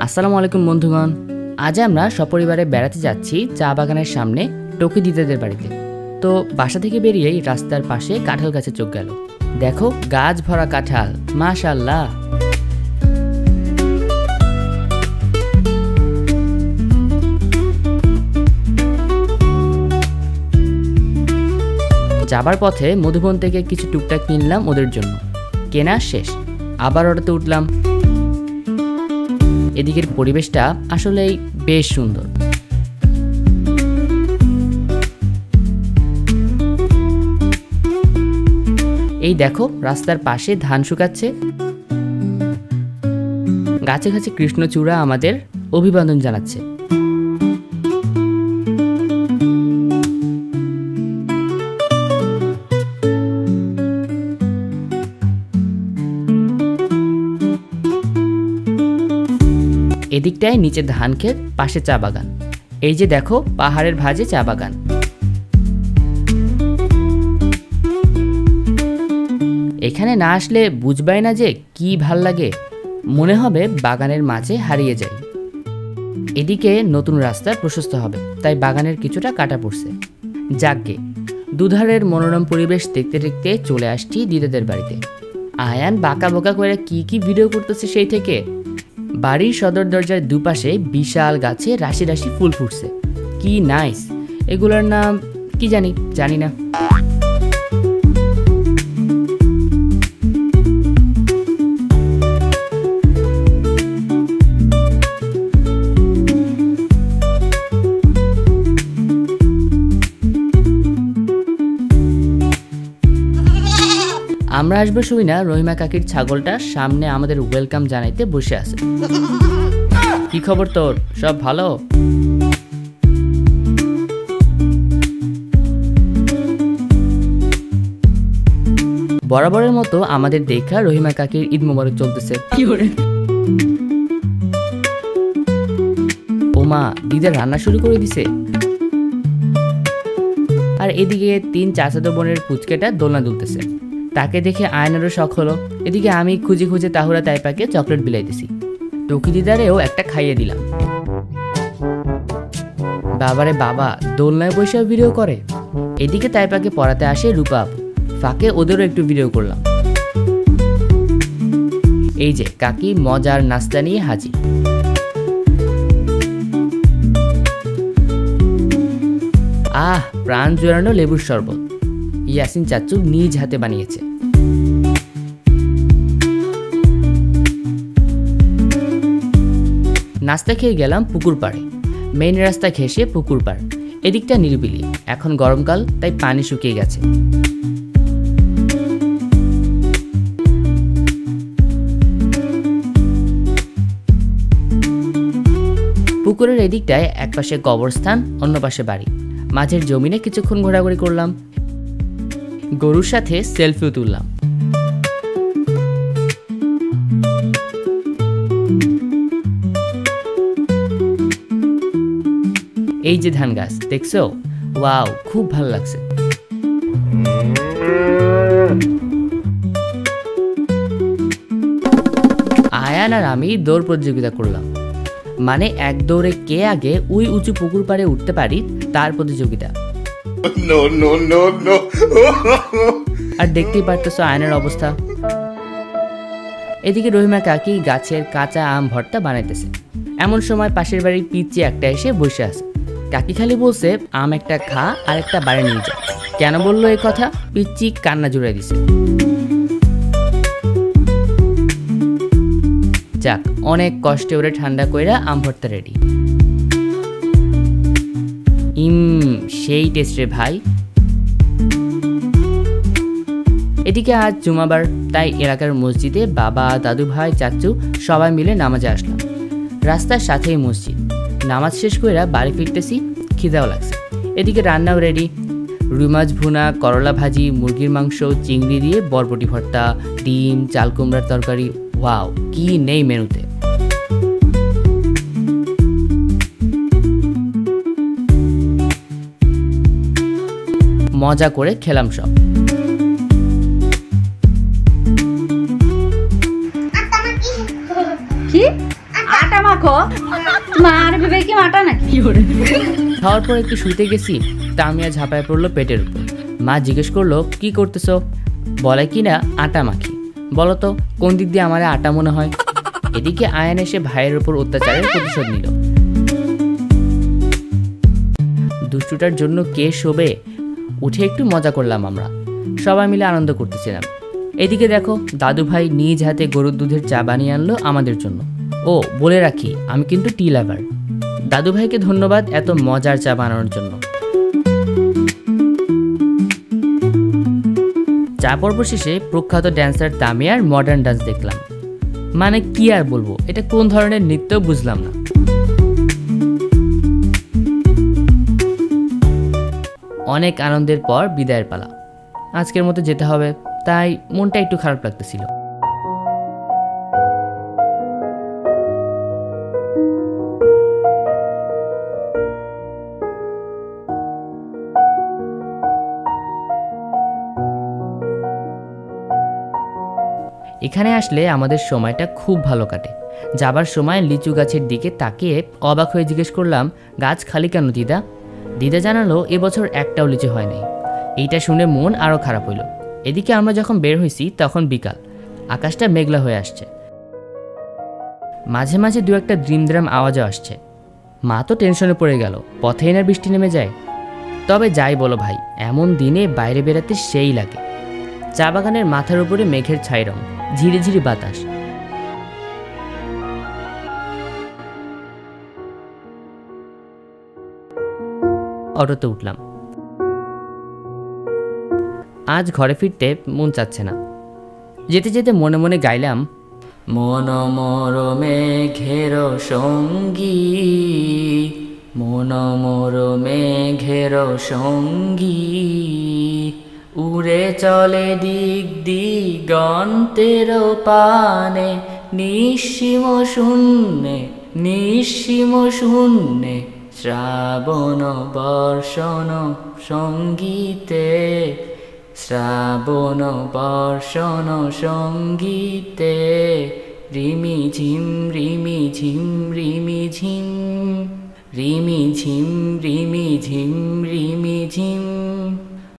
আসসালামু আলাইকুম বন্ধুগণ, আজ আমরা সপরিবারে বেড়াতে যাচ্ছি চা বাগানের সামনে টকি দিদাদের বাড়িতে। তো বাসা থেকে বেরিয়েই রাস্তার পাশে কাঁঠাল গাছে চোখ গেল। দেখো গাছ ভরা কাঁঠাল, মাশাআল্লাহ। যাবার পথে মধুবন থেকে কিছু টুকটাক কিনলাম ওদের জন্য। কেনা শেষ, আবার অটোতে উঠলাম। এদিকের পরিবেশটা আসলেই বেশ সুন্দর। এই দেখো রাস্তার পাশে ধান শুকাচ্ছে, গাছে গাছে কৃষ্ণচূড়া আমাদের অভিবাদন জানাচ্ছে। এদিকটায় নিচে ধান ক্ষেত, পাশে চা বাগান। এই যে দেখো পাহাড়ের ভাঁজে চা বাগান। এখানে না আসলে বুঝবাই না যে কি ভাল লাগে, মনে হবে বাগানের মাঝে হারিয়ে যায়। এদিকে নতুন রাস্তা প্রশস্ত হবে, তাই বাগানের কিছুটা কাটা পড়ছে। যাকগে, দুধারের মনোরম পরিবেশ দেখতে দেখতে চলে আসছি দিদাদের বাড়িতে। আয়ান বাঁকা বোকা করে কি ভিডিও করতেছে সেই থেকে। বাড়ির সদর দরজার দুপাশে বিশাল গাছে রাশি রাশি ফুল ফুটছে, কি নাইস। এগুলোর নাম কি জানি না। আমরা আসবো শুই না, রহিমা কাকির ছাগলটা সামনে আমাদের ওয়েলকাম জানাইতে বসে আছে। কি খবর তোর, সব ভালো? বরাবরের মতো আমাদের দেখা রহিমা কাকির ঈদ মোবারক চলতেছে। ওমা, দিদা রান্না শুরু করে দিছে। আর এদিকে 3 চাচাতো বোনের পুচকেটা দোলনা দুলতেছে। তাকে দেখে আয়নারও শখ হলো। এদিকে আমি খুঁজে খুঁজে তাহুরা তাইপাকে চকলেট বিলাইতেছি। টকি দিদারেও একটা খাইয়ে দিলাম। বাবারে বাবা, দোলনায় বসে ভিডিও করে। এদিকে তাইপাকে পড়াতে আসে রূপা আপু, ফাঁকে ওদেরও একটু ভিডিও করলাম। এই যে কাকি মজার নাস্তা নিয়ে হাজির। আহ, প্রাণ জোড়ানো লেবুর শরবত ইয়াসিন চাচু নিজ হাতে বানিয়েছে। নাস্তা খেয়ে গেলাম পুকুর পাড়ে। মেইন রাস্তা ঘেঁষে পুকুর পাড়। এদিকটা নিরিবিলি, এখন গরমকাল তাই পানি শুকিয়ে গেছে। পুকুরের এদিকটায় একপাশে কবরস্থান, অন্য পাশে বাড়ি। মাঝের জমিনে কিছুক্ষণ ঘোরাঘুরি করলাম। গরুর সাথে সেলফিও তুললাম। এই যে ধান গাছ দেখছো, ওয়াও, খুব ভালো লাগছে। আয়ান আর আমি দৌড় প্রতিযোগিতা করলাম, মানে এক দৌড়ে কে আগে ওই উঁচু পুকুর পাড়ে উঠতে পারি তার প্রতিযোগিতা। আর দেখতেই পারতেছো আয়নের অবস্থা। এদিকে রহিমা কাকি গাছের কাঁচা আম ভর্তা বানাইতেছে। এমন সময় পাশের বাড়ির পিচ্চি একটা এসে বসে আছে। কাকি খালি বলছে আম একটা খা আর একটা বাড়ি নিয়ে যা। কেন বললো এই কথা, পিচ্চি কান্না জুড়ে দিছে। যাক, অনেক কষ্টে ওরে ঠান্ডা কইরা আম ভর্তা রেডি। সেই টেস্ট রে ভাই। এদিকে আজ জুমাবার, তাই এলাকার মসজিদে বাবা, দাদু ভাই, চাচু সবাই মিলে নামাজে আসলাম। রাস্তার সাথেই মসজিদ। নামাজ শেষ করে বাড়ি ফিরতেছি, খিদাও লাগছে। এদিকে রান্নাও রেডি। রুই মাছ ভুনা, করলা ভাজি, মুরগির মাংস, চিংড়ি দিয়ে বরবটি ভর্তা, ডিম, চাল কুমড়ার তরকারি। ওয়াও, কি নেই মেনুতে। মজা করে খেলাম সব। কি আটা মাখো, মার ভেবে কি আটা নাকি? খাওয়ার পর একটু শুইতে গেছি, তামিয়া ঝাঁপায় পড়লো পেটের উপর। মা জিজ্ঞেস করলো কি করতেছো? বলে কি না আটা মাখি। বলো তো কোন দিক দিয়ে আমার আটা মনে হয়? এদিকে আয়ান এসে ভাইয়ের উপর অত্যাচারের প্রতিশোধ নিল। দুষ্টুটার জন্য কে শোবে? উঠে একটু মজা করলাম আমরা, সবাই মিলে আনন্দ করতেছিলাম। এদিকে দেখো দাদু ভাই নিজ হাতে গরুর দুধের চা বানিয়ে আনলো আমাদের জন্য। ও বলে রাখি আমি কিন্তু টি লাভার। দাদু ভাইকে ধন্যবাদ এত মজার চা বানানোর জন্য। চা পর্ব শেষে প্রখ্যাত ড্যান্সার তামিয়ার মডার্ন ডান্স দেখলাম। মানে কি আর বলবো, এটা কোন ধরনের নৃত্য বুঝলাম না। অনেক আনন্দের পর বিদায়ের পালা। আজকের মতো যেতে হবে, তাই মনটা একটু খারাপ লাগতেছিল। এখানে আসলে আমাদের সময়টা খুব ভালো কাটে। যাবার সময় লিচু গাছের দিকে তাকিয়ে অবাক হয়ে জিজ্ঞেস করলাম, গাছ খালি কেন দিদা? দিদা জানালো এবছর একটাও লিচু হয়নি। এইটা শুনে মন আরও খারাপ হইল। এদিকে আমরা যখন বের হয়েছি তখন বিকাল, আকাশটা মেঘলা হয়ে আসছে। মাঝে মাঝে দু একটা দ্রিমদ্রাম আওয়াজও আসছে। মা তো টেনশনে পড়ে গেল, পথেই না বৃষ্টি নেমে যায়। তবে যাই বলো ভাই, এমন দিনে বাইরে বেড়াতে সেই লাগে। চা বাগানের মাথার উপরে মেঘের ছাই রং, ঝিরিঝিরি বাতাস। অটোতে উঠলাম। আজ ঘরে ফিরতে মন চাচ্ছে না। যেতে যেতে মনে মনে গাইলাম, মন মোর মেঘের সঙ্গী, মন মোর মেঘের সঙ্গী, উড়ে চলে দিক দিগন্তের পানে, নিঃসীম শূন্যে নিঃসীম শূন্যে, শ্রাবণ বর্ষণ সঙ্গীতে, শ্রাবণ বর্ষণ সঙ্গীতে, রিমি ঝিম রিমি ঝিম রিমি ঝিম, রিমি ঝিম রিমি ঝিম